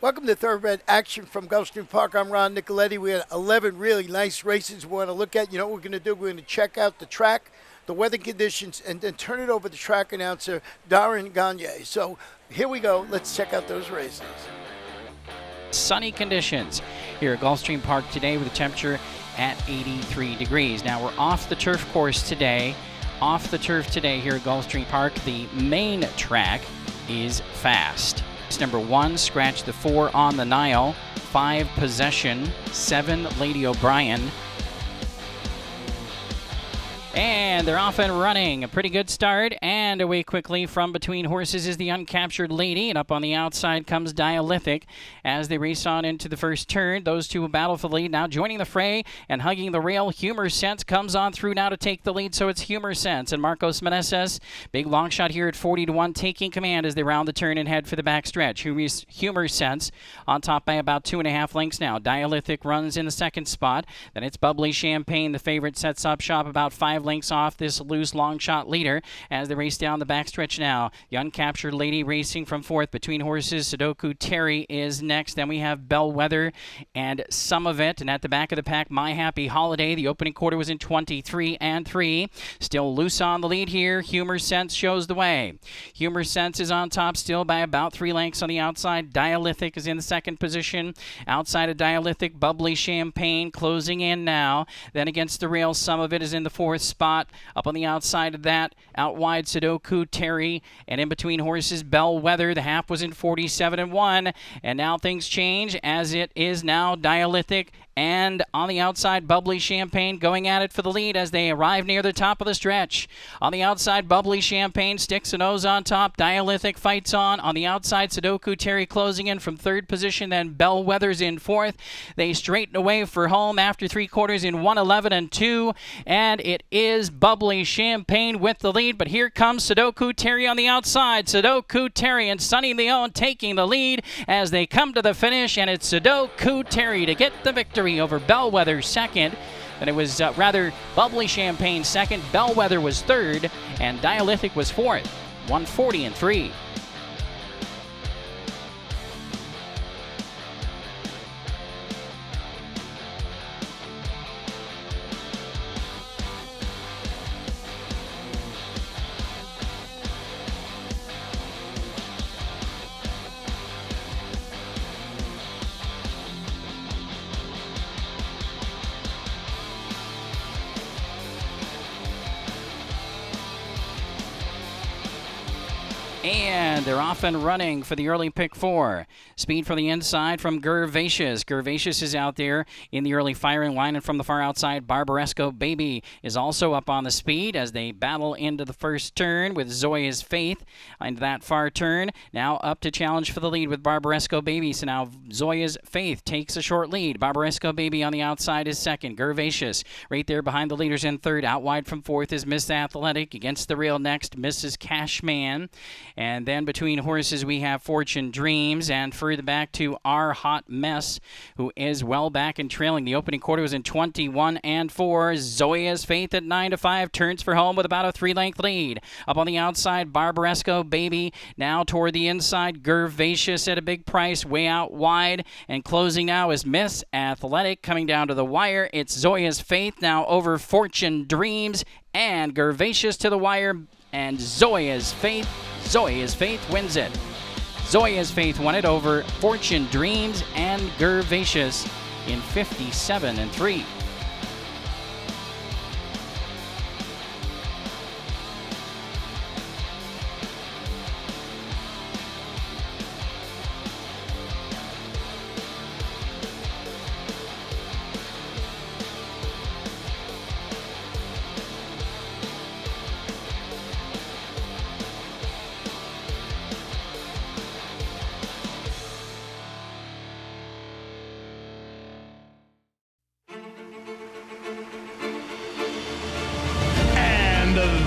Welcome to Thoroughbred Action from Gulfstream Park. I'm Ron Nicoletti. We had 11 really nice races we want to look at. You know what we're going to do? We're going to check out the track, the weather conditions, and then turn it over to track announcer Darren Gagne. So here we go. Let's check out those races. Sunny conditions here at Gulfstream Park today with a temperature at 83 degrees. Now we're off the turf course today. Off the turf today here at Gulfstream Park. The main track is fast. It's number 1, Scratch the 4 on the Nile. 5, Possession. 7, Lady O'Brien. And they're off and running. A pretty good start. And away quickly from between horses is the Uncaptured Lady. And up on the outside comes Dialythic as they race on into the first turn. Those two will battle for the lead. Now joining the fray and hugging the rail. Humor Sense comes on through now to take the lead. So it's Humor Sense and Marcos Meneses. Big long shot here at 40-1, taking command as they round the turn and head for the back stretch. Humor Sense on top by about 2.5 lengths now. Dialythic runs in the second spot. Then it's Bubbly Champagne. The favorite sets up shop about 5 lengths off this loose long shot leader as they race down the backstretch now. The Uncaptured Lady racing from fourth between horses. Sudoku Terry is next. Then we have Bellwether and Some of It. And at the back of the pack, My Happy Holiday. The opening quarter was in 23-3. Still loose on the lead here. Humor Sense shows the way. Humor Sense is on top still by about 3 lengths on the outside. Dialythic is in the second position. Outside of Dialythic, Bubbly Champagne closing in now. Then against the rail, Some of It is in the fourth spot. Up on the outside of that, out wide Sudoku Terry, and in between horses Bellwether. The half was in 47-1, and now things change as it is now Dialythic and on the outside Bubbly Champagne going at it for the lead as they arrive near the top of the stretch. On the outside, Bubbly Champagne sticks a nose on top. Dialythic fights on. On the outside, Sudoku Terry closing in from third position, then Bellwether's in fourth. They straighten away for home after 3 quarters in 1:11-2, and it is Bubbly Champagne with the lead, but here comes Sudoku Terry on the outside. Sudoku Terry and Sonny Leone taking the lead as they come to the finish, and it's Sudoku Terry to get the victory over Bellwether second. And it was rather Bubbly Champagne second, Bellwether was third, and Dialythic was fourth. 140-3. And they're off and running for the early pick 4. Speed from the inside from Gervacious. Gervacious is out there in the early firing line, and from the far outside, Barbaresco Baby is also up on the speed as they battle into the first turn with Zoya's Faith into that far turn. Now up to challenge for the lead with Barbaresco Baby. So now Zoya's Faith takes a short lead. Barbaresco Baby on the outside is second. Gervacious right there behind the leaders in third. Out wide from fourth is Miss Athletic. Against the rail next, Mrs. Cashman. And then between horses, we have Fortune Dreams, and further back to Our Hot Mess, who is well back and trailing. The opening quarter was in 21-4. Zoya's Faith at 9-5 turns for home with about a 3-length lead. Up on the outside, Barbaresco Baby. Now toward the inside, Gervacious at a big price, way out wide. And closing now is Miss Athletic coming down to the wire. It's Zoya's Faith now over Fortune Dreams, and Gervacious to the wire, and Zoya's Faith wins it. Zoya's Faith won it over Fortune Dreams and Gervacious in 57-3.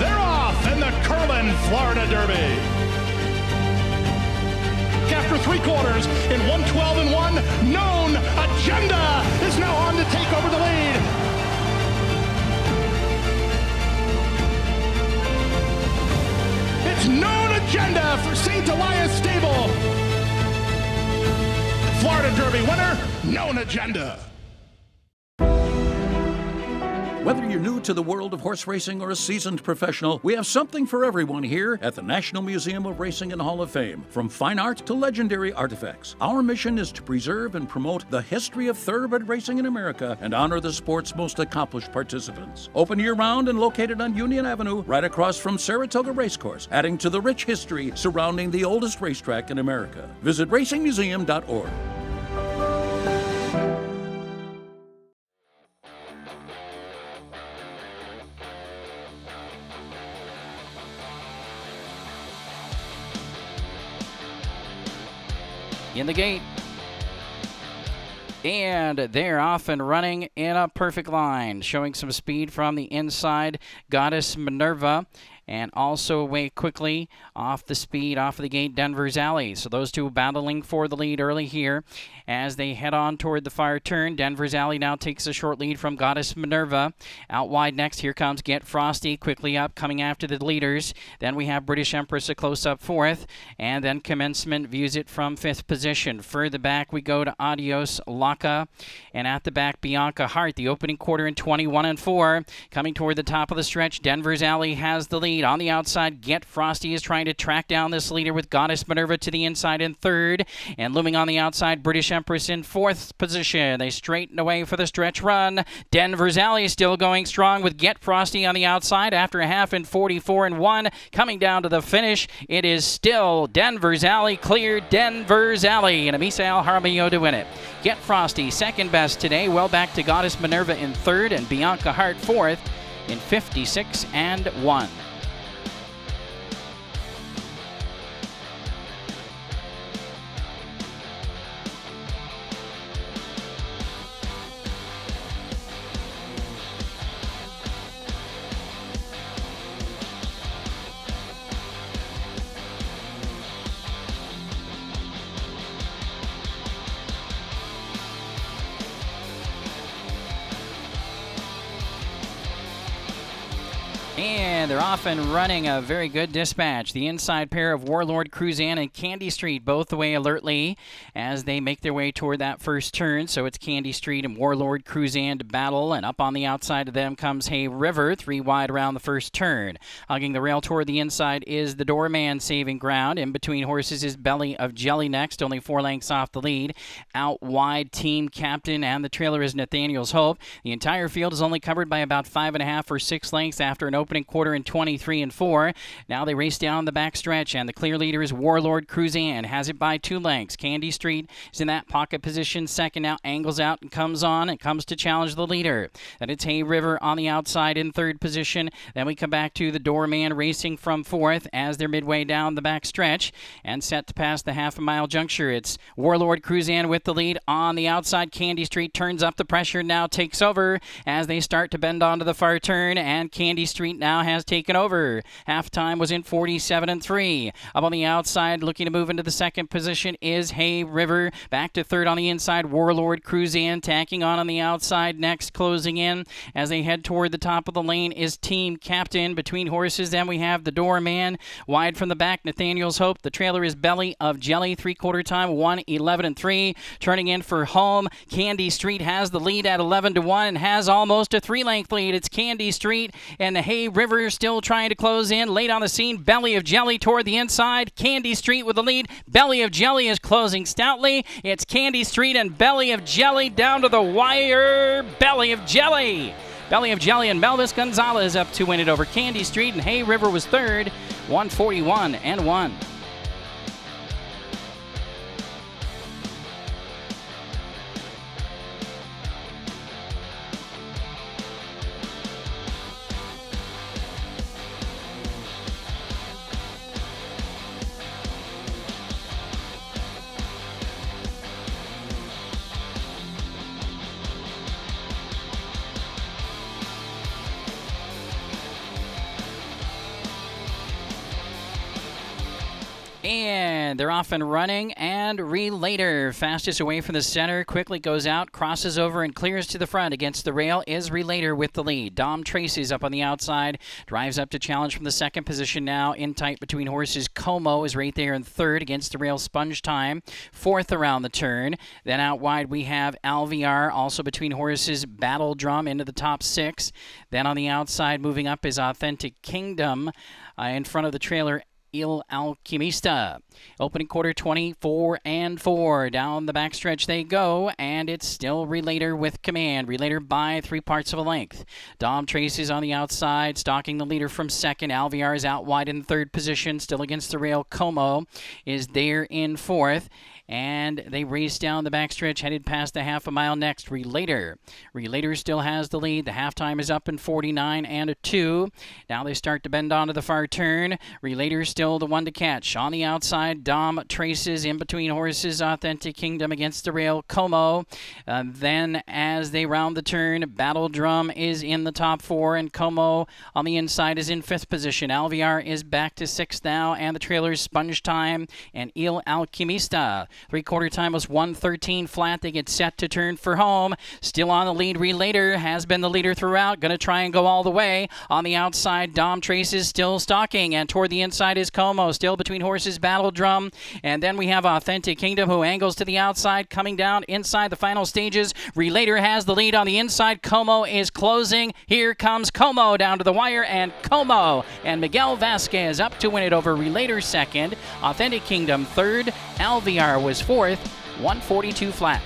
They're off in the Curlin Florida Derby. After 3 quarters in 112-1, Known Agenda is now on to take over the lead. It's Known Agenda for St. Elias Stable. Florida Derby winner, Known Agenda. Whether you're new to the world of horse racing or a seasoned professional, we have something for everyone here at the National Museum of Racing and Hall of Fame. From fine art to legendary artifacts, our mission is to preserve and promote the history of thoroughbred racing in America and honor the sport's most accomplished participants. Open year-round and located on Union Avenue, right across from Saratoga Racecourse, adding to the rich history surrounding the oldest racetrack in America. Visit racingmuseum.org. In the gate. And they're off and running in a perfect line, showing some speed from the inside. Goddess Minerva, and also away quickly off the speed, off of the gate, Denver's Alley. So those two battling for the lead early here as they head on toward the far turn. Denver's Alley now takes a short lead from Goddess Minerva. Out wide next, here comes Get Frosty quickly up, coming after the leaders. Then we have British Empress a close up fourth, and then Commencement views it from fifth position. Further back we go to Adios Laka, and at the back Bianca Hart, the opening quarter in 21-4. Coming toward the top of the stretch, Denver's Alley has the lead. On the outside, Get Frosty is trying to track down this leader with Goddess Minerva to the inside in third. And looming on the outside, British Empress in fourth position. They straighten away for the stretch run. Denver's Alley is still going strong with Get Frosty on the outside after a half in 44-1. Coming down to the finish, it is still Denver's Alley cleared. Denver's Alley and Amisael Jaramillo to win it. Get Frosty second best today. Well back to Goddess Minerva in third and Bianca Hart fourth in 56-1. And they're off and running a very good dispatch. The inside pair of Warlord Cruzan and Candy Street both away alertly as they make their way toward that first turn. So it's Candy Street and Warlord Cruzan to battle, and up on the outside of them comes Hay River, 3 wide around the first turn. Hugging the rail toward the inside is the Doorman saving ground. In between horses is Belly of Jelly next, only 4 lengths off the lead. Out wide, Team Captain, and the trailer is Nathaniel's Hope. The entire field is only covered by about 5.5 or 6 lengths after an opening quarter in 23-4. Now they race down the back stretch, and the clear leader is Warlord Cruzan. Has it by 2 lengths. Candy Street is in that pocket position. Second now, angles out and comes on and comes to challenge the leader. Then it's Hay River on the outside in third position. Then we come back to the Doorman racing from fourth as they're midway down the back stretch and set to pass the half-a-mile juncture. It's Warlord Cruzan with the lead on the outside. Candy Street turns up the pressure, now takes over as they start to bend onto the far turn, and Candy Street now has taken over. Halftime was in 47-3. Up on the outside, looking to move into the second position is Hay River. Back to third on the inside, Warlord Cruzan tacking on the outside next, closing in as they head toward the top of the lane is Team Captain. Between horses, then we have the Doorman. Wide from the back, Nathaniel's Hope. The trailer is Belly of Jelly, 3/4 time, 1:11-3. Turning in for home, Candy Street has the lead at 11-1 and has almost a 3-length lead. It's Candy Street and the Hay River still trying to close in. Late on the scene, Belly of Jelly toward the inside. Candy Street with the lead. Belly of Jelly is closing stoutly. It's Candy Street and Belly of Jelly down to the wire. Belly of Jelly. Belly of Jelly and Melvis Gonzalez up to win it over Candy Street, and Hay River was third, 141-1. And they're off and running, and Relater, fastest away from the center, quickly goes out, crosses over, and clears to the front. Against the rail is Relater with the lead. Dom Tracy's up on the outside, drives up to challenge from the second position now. In tight between horses. Como is right there in third. Against the rail, Sponge Time, fourth around the turn. Then out wide we have Alviar, also between horses. Battle Drum into the top six. Then on the outside, moving up is Authentic Kingdom. In front of the trailer, Il Alquimista. Opening quarter 24-4. Down the backstretch they go, and it's still Relater with command. Relater by 3/4 of a length. Dom Tracy's on the outside, stalking the leader from second. Alviar is out wide in third position, still against the rail. Como is there in fourth. And they race down the backstretch, headed past the half a mile next. Relater still has the lead. The halftime is up in 49-2. Now they start to bend onto the far turn. Relater still the one to catch. On the outside, Dom Traces in between horses. Authentic Kingdom against the rail. Como. Then as they round the turn, Battle Drum is in the top four, and Como on the inside is in fifth position. Alviar is back to sixth now, and the trailers Sponge Time and Il Alquimista. Three-quarter time was 1:13 flat. They get set to turn for home. Still on the lead. Relater has been the leader throughout. Going to try and go all the way. On the outside, Dom Trace is still stalking. And toward the inside is Como. Still between horses, Battle Drum. And then we have Authentic Kingdom, who angles to the outside. Coming down inside the final stages. Relater has the lead on the inside. Como is closing. Here comes Como down to the wire. And Como and Miguel Vasquez up to win it over Relater second. Authentic Kingdom third. Alviar was fourth, 142 flat.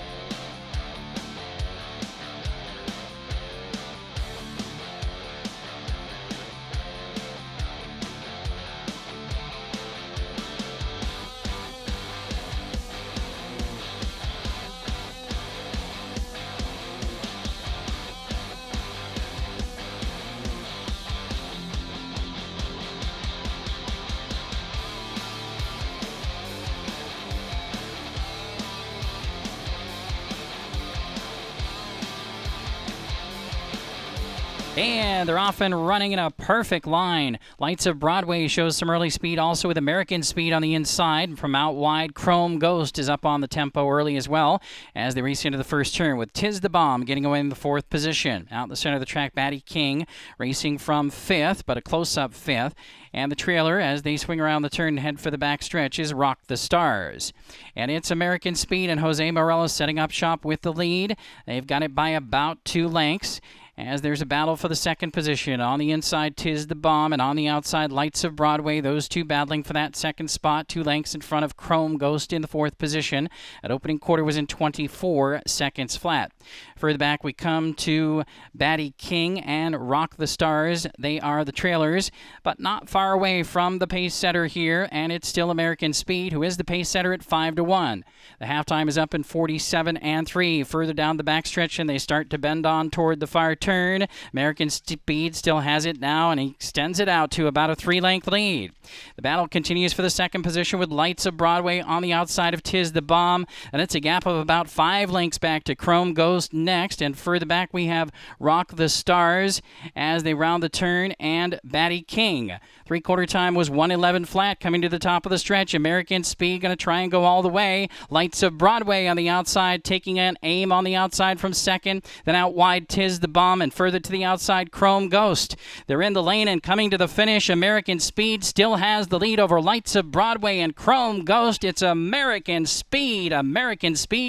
And they're off and running in a perfect line. Lights of Broadway shows some early speed, also with American Speed on the inside. From out wide, Chrome Ghost is up on the tempo early as well as they race into the first turn, with Tiz the Bomb getting away in the fourth position. Out in the center of the track, Batty King racing from fifth, but a close-up fifth. And the trailer, as they swing around the turn and head for the backstretch, is Rock the Stars. And it's American Speed and Jose Morelos setting up shop with the lead. They've got it by about 2 lengths. As there's a battle for the second position. On the inside, Tiz the Bomb, and on the outside, Lights of Broadway. Those two battling for that second spot. 2 lengths in front of Chrome Ghost in the fourth position. That opening quarter was in 24 seconds flat. Further back, we come to Batty King and Rock the Stars. They are the trailers, but not far away from the pace setter here, and it's still American Speed, who is the pace setter at 5-1. The halftime is up in 47-3. Further down the backstretch, and they start to bend on toward the far turn. American Speed still has it now, and he extends it out to about a 3-length lead. The battle continues for the second position with Lights of Broadway on the outside of Tiz the Bomb, and it's a gap of about 5 lengths back to Chrome Ghost next, and further back we have Rock the Stars as they round the turn, and Batty King. Three-quarter time was 1:11 flat coming to the top of the stretch. American Speed going to try and go all the way. Lights of Broadway on the outside, taking an aim on the outside from second. Then out wide, Tiz the Bomb, and further to the outside, Chrome Ghost. They're in the lane and coming to the finish. American Speed still has the lead over Lights of Broadway and Chrome Ghost. It's American Speed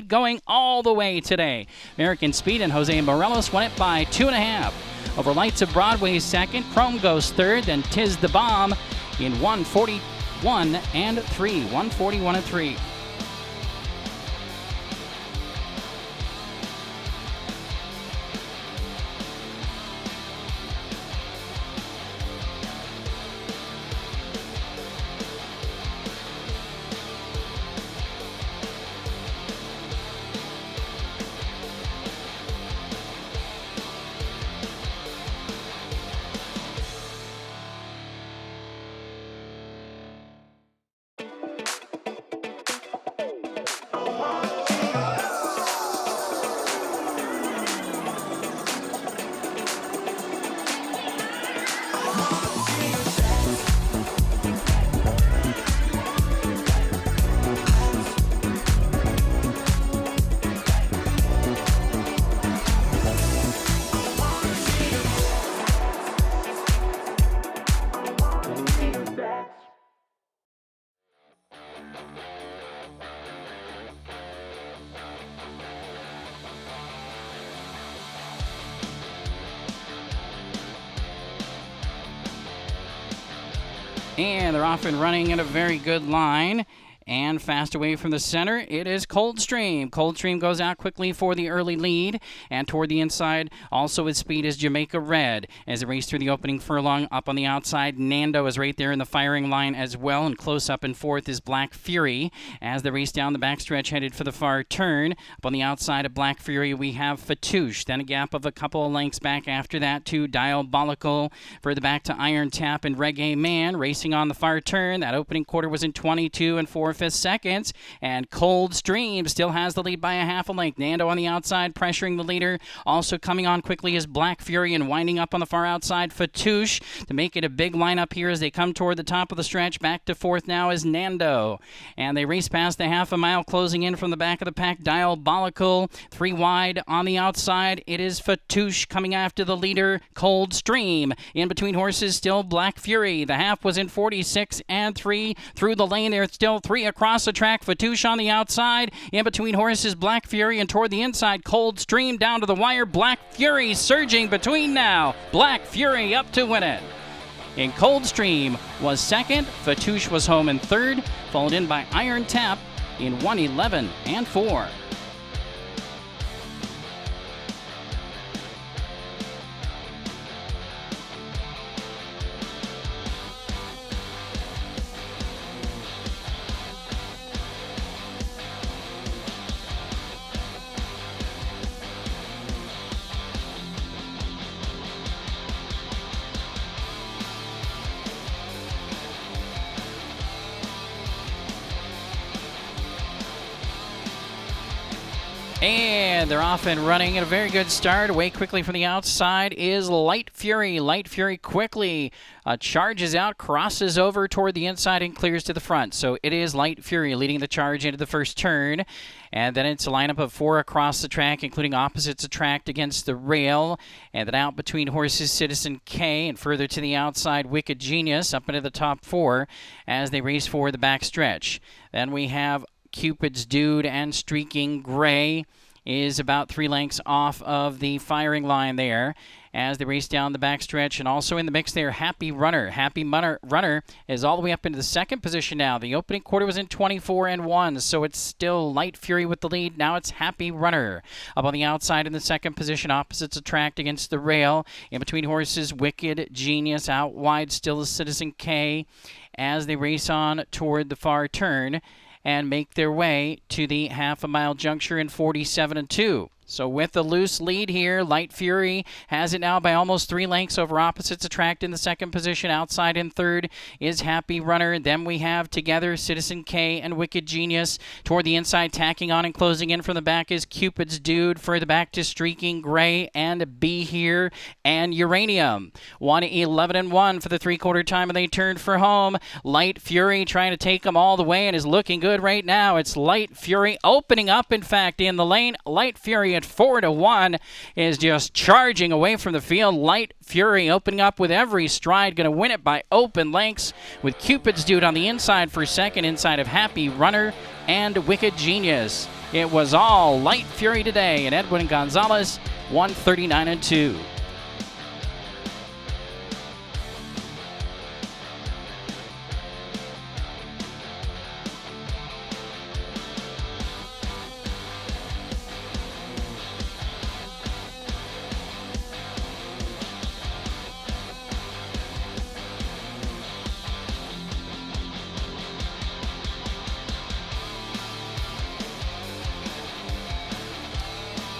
going all the way today. American Speed and Jose Morelos won it by 2.5. Over Lights of Broadway second, Chrome Ghost third, then Tiz the Bomb in 141-3. 141-3. And they're off and running in a very good line. And fast away from the center, it is Coldstream. Coldstream goes out quickly for the early lead. And toward the inside, also with speed, is Jamaica Red. As they race through the opening furlong, up on the outside, Nando is right there in the firing line as well. And close up and fourth is Black Fury. As they race down the backstretch, headed for the far turn. Up on the outside of Black Fury, we have Fatouche. Then a gap of a couple of lengths back after that to Diabolical. Further back to Iron Tap and Reggae Man. Racing on the far turn. That opening quarter was in 22 and 4/5 seconds, and Coldstream still has the lead by a half a length. Nando on the outside pressuring the leader. Also coming on quickly is Black Fury, and winding up on the far outside Fatouche to make it a big lineup here as they come toward the top of the stretch. Back to fourth now is Nando, and they race past the half a mile, closing in from the back of the pack. Diabolical 3 wide on the outside. It is Fatouche coming after the leader Coldstream. In between horses still Black Fury. The half was in 46 and 3 through the lane. There's still 3 across the track. Fatouche on the outside. In between horses, Black Fury, and toward the inside, Coldstream down to the wire. Black Fury surging between now. Black Fury up to win it. And Coldstream was second. Fatouche was home in third, followed in by Iron Tap in 1:11 and 4. And they're off and running at a very good start. Away quickly from the outside is Light Fury. Light Fury quickly charges out, crosses over toward the inside, and clears to the front. So it is Light Fury leading the charge into the first turn. And then it's a lineup of 4 across the track, including opposites attract against the rail. And then out between horses, Citizen K, and further to the outside, Wicked Genius, up into the top 4 as they race for the backstretch. Then we have Cupid's Dude, and Streaking Gray is about 3 lengths off of the firing line there as they race down the backstretch. And also in the mix there, Happy Runner. Runner is all the way up into the second position now. The opening quarter was in 24 and 1, so it's still Light Fury with the lead. Now it's Happy Runner. Up on the outside in the second position, opposites attract against the rail. In between horses, Wicked Genius. Out wide still is Citizen K as they race on toward the far turn and make their way to the half-a-mile juncture in 47 and 2. So with a loose lead here, Light Fury has it now by almost 3 lengths over opposites attract in the second position. Outside in third is Happy Runner. Then we have together Citizen K and Wicked Genius. Toward the inside, tacking on and closing in from the back is Cupid's Dude. Further back to Streaking Gray and Be Here and Uranium. 1:11 and 1 for the 3/4 time, and they turned for home. Light Fury trying to take them all the way and is looking good right now. It's Light Fury opening up, in fact, in the lane. Light Fury at 4-1 is just charging away from the field. Light Fury opening up with every stride, going to win it by open lengths with Cupid's Dude on the inside for second, inside of Happy Runner and Wicked Genius. It was all Light Fury today, and Edwin Gonzalez 139 and 2.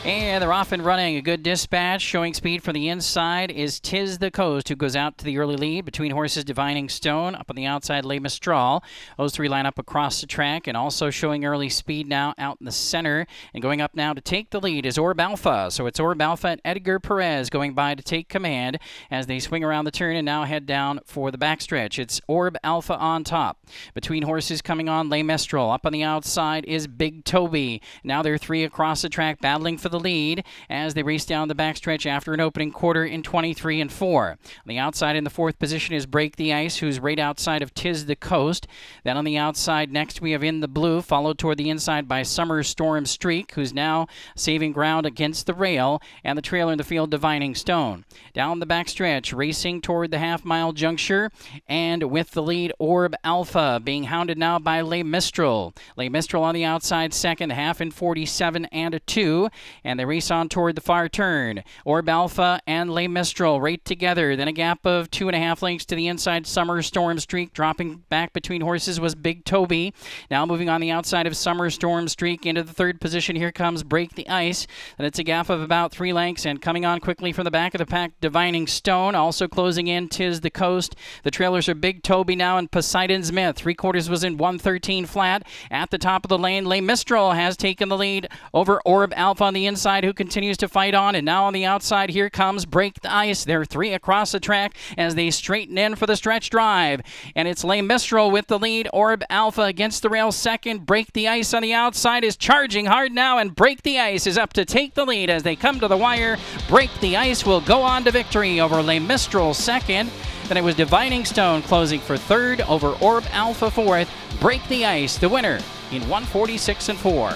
And they're off and running. A good dispatch. Showing speed from the inside is Tis the Coast, who goes out to the early lead. Between horses, Divining Stone. Up on the outside, Les Mistral. Those 3 line up across the track. And also showing early speed now out in the center. And going up now to take the lead is Orb Alpha. So it's Orb Alpha and Edgar Perez going by to take command as they swing around the turn and now head down for the backstretch. It's Orb Alpha on top. Between horses coming on, Les Mistral. Up on the outside is Big Toby. Now they're 3 across the track battling for the the lead as they race down the backstretch after an opening quarter in 23 and 4. On the outside in the fourth position is Break the Ice, who's right outside of Tis the Coast. Then on the outside next we have In the Blue, followed toward the inside by Summer Storm Streak, who's now saving ground against the rail, and the trailer in the field, Divining Stone. Down the backstretch, racing toward the half-mile juncture, and with the lead, Orb Alpha, being hounded now by Le Mistral. Le Mistral on the outside second, half in 47 and a 2, and they race on toward the far turn. Orb Alpha and Le Mistral right together, then a gap of 2.5 lengths to the inside. Summer Storm Streak. Dropping back between horses was Big Toby. Now moving on the outside of Summer Storm Streak into the third position, here comes Break the Ice, and it's a gap of about 3 lengths, and coming on quickly from the back of the pack, Divining Stone. Also closing in, Tis the Coast. The trailers are Big Toby now and Poseidon's Myth. 3/4 was in 113 flat. At the top of the lane, Le Mistral has taken the lead over Orb Alpha on the inside, who continues to fight on. And now on the outside, here comes Break the Ice. They're 3 across the track as they straighten in for the stretch drive. And it's Le Mistral with the lead. Orb Alpha against the rail second. Break the Ice on the outside is charging hard now, and Break the Ice is up to take the lead as they come to the wire. Break the Ice will go on to victory over Le Mistral second. Then it was Divining Stone closing for third over Orb Alpha fourth. Break the Ice, the winner in 146 and 4.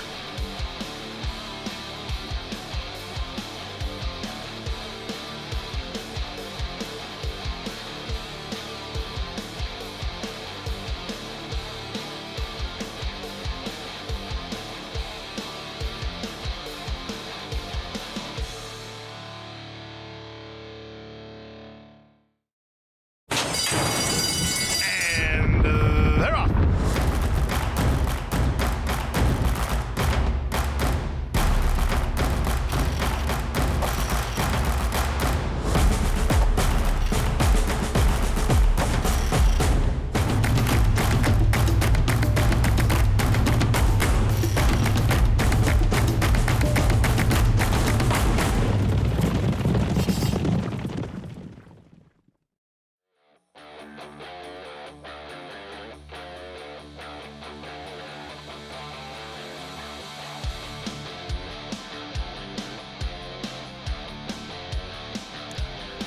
They're off.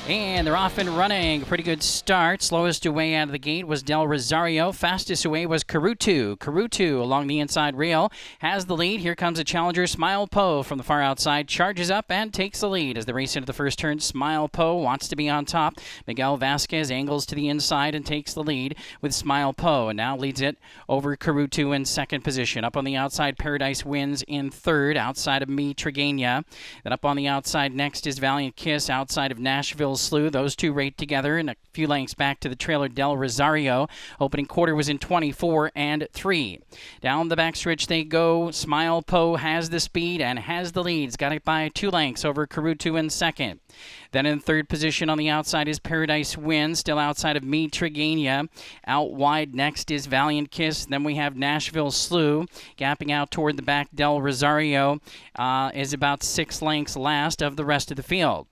And they're off and running. Pretty good start. Slowest away out of the gate was Del Rosario. Fastest away was Karutu. Karutu along the inside rail has the lead. Here comes a challenger, Smile Po, from the far outside. Charges up and takes the lead as they race into the first turn. Smile Po wants to be on top. Miguel Vasquez angles to the inside and takes the lead with Smile Po, and now leads it over Karutu in second position. Up on the outside, Paradise Wins in third, outside of Me Trigania. Then up on the outside next is Valiant Kiss, outside of Nashville Slew. Those two rate together, and a few lengths back to the trailer, Del Rosario. Opening quarter was in 24 and 3. Down the backstretch they go. Smile Po has the speed and has the lead. He's got it by 2 lengths over Karutu in second. Then in third position on the outside is Paradise Win, still outside of Me Trigania. Out wide next is Valiant Kiss. Then we have Nashville Slew. Gapping out toward the back, Del Rosario is about 6 lengths last of the rest of the field.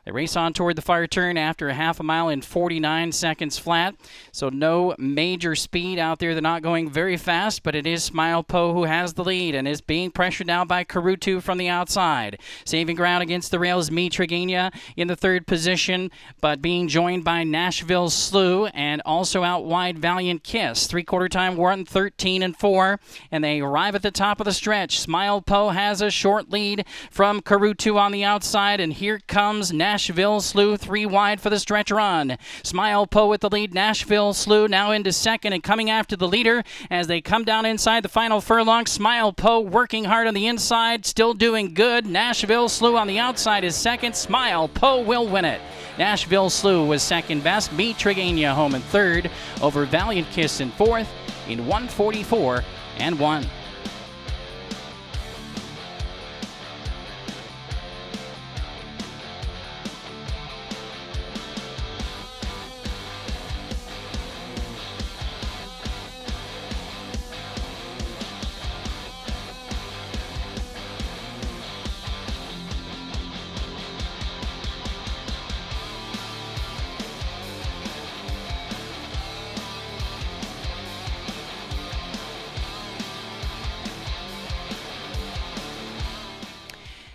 They race on toward the far turn after a half a mile in 49 seconds flat. So no major speed out there. They're not going very fast, but it is Smile Po who has the lead and is being pressured now by Karutu from the outside. Saving ground against the rails, Me Trigania in the third position, but being joined by Nashville Slew and also out wide Valiant Kiss. 3/4 time run 13 and 4, and they arrive at the top of the stretch. Smile Po has a short lead from Karutu on the outside, and here comes Nashville Slew 3 wide for the stretch run. Smile Po with the lead. Nashville Slew now into second and coming after the leader as they come down inside the final furlong. Smile Po working hard on the inside, still doing good. Nashville Slew on the outside is second. Smile Po will win it. Nashville Slew was second best. Me Trigania home in third over Valiant Kiss in fourth in 144 and 1.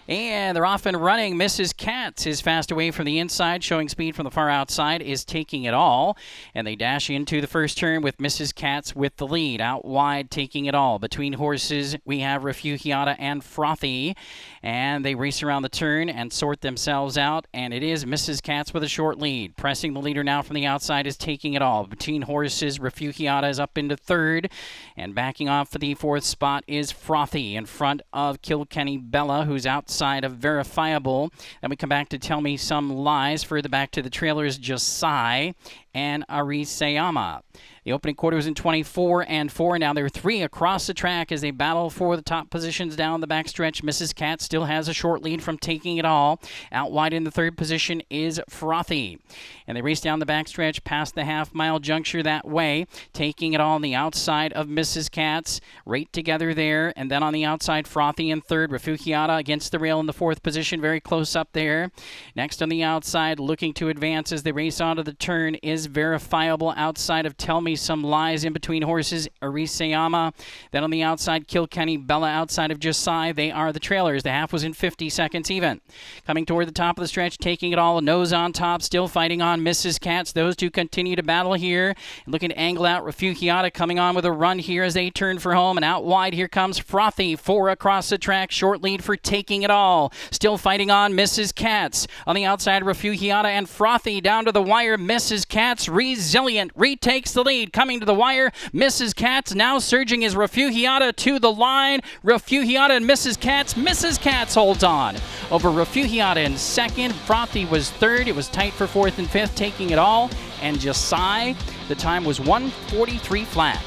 And they're off and running. Mrs. Katz is fast away from the inside, showing speed from the far outside, is taking it all. And they dash into the first turn with Mrs. Katz with the lead. Out wide, taking it all. Between horses, we have Refugiata and Frothy. And they race around the turn and sort themselves out. And it is Mrs. Katz with a short lead. Pressing the leader now from the outside is taking it all. Between horses, Refugiata is up into third. And backing off for the fourth spot is Frothy in front of Kilkenny Bella, who's outside of Verifiable. Then we come back to Tell Me Some Lies. Further back to the trailers, Josai and Arisayama. The opening quarter was in 24 and 4. Now there are 3 across the track as they battle for the top positions down the backstretch. Mrs. Cat still has a short lead from Taking It All. Out wide in the third position is Frothy. And they race down the backstretch past the half-mile juncture that way. Taking It All on the outside of Mrs. Katz. Right together there. And then on the outside, Frothy in third. Refugiata against the rail in the fourth position. Very close up there. Next on the outside, looking to advance as they race onto the turn is Verifiable outside of Tell Me Some Lies. In between horses, Arisayama. Then on the outside, Kilkenny Bella outside of Josai. They are the trailers. The half was in 50 seconds even. Coming toward the top of the stretch, Taking It All, nose on top, still fighting on Mrs. Katz. Those two continue to battle here. Looking to angle out Refugiata, coming on with a run here as they turn for home. And out wide, here comes Frothy. 4 across the track, short lead for Taking It All. Still fighting on Mrs. Katz. On the outside, Refugiata and Frothy down to the wire. Mrs. Katz, resilient, retakes the lead. Coming to the wire, Mrs. Katz now surging is Refugiata to the line. Refugiata and Mrs. Katz. Mrs. Katz holds on over Refugiata in second. Frothy was third. It was tight for fourth and fifth. Taking It All and Josai. The time was 1:43 flat.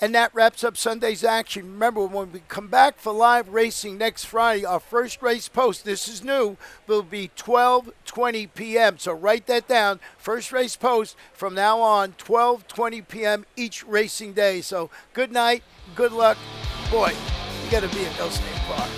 And that wraps up Sunday's action. Remember, when we come back for live racing next Friday, our first race post, this is new, will be 12:20 p.m. So write that down. First race post from now on, 12:20 p.m. each racing day. So good night, good luck. Boy, you got to be at Gulfstream Park.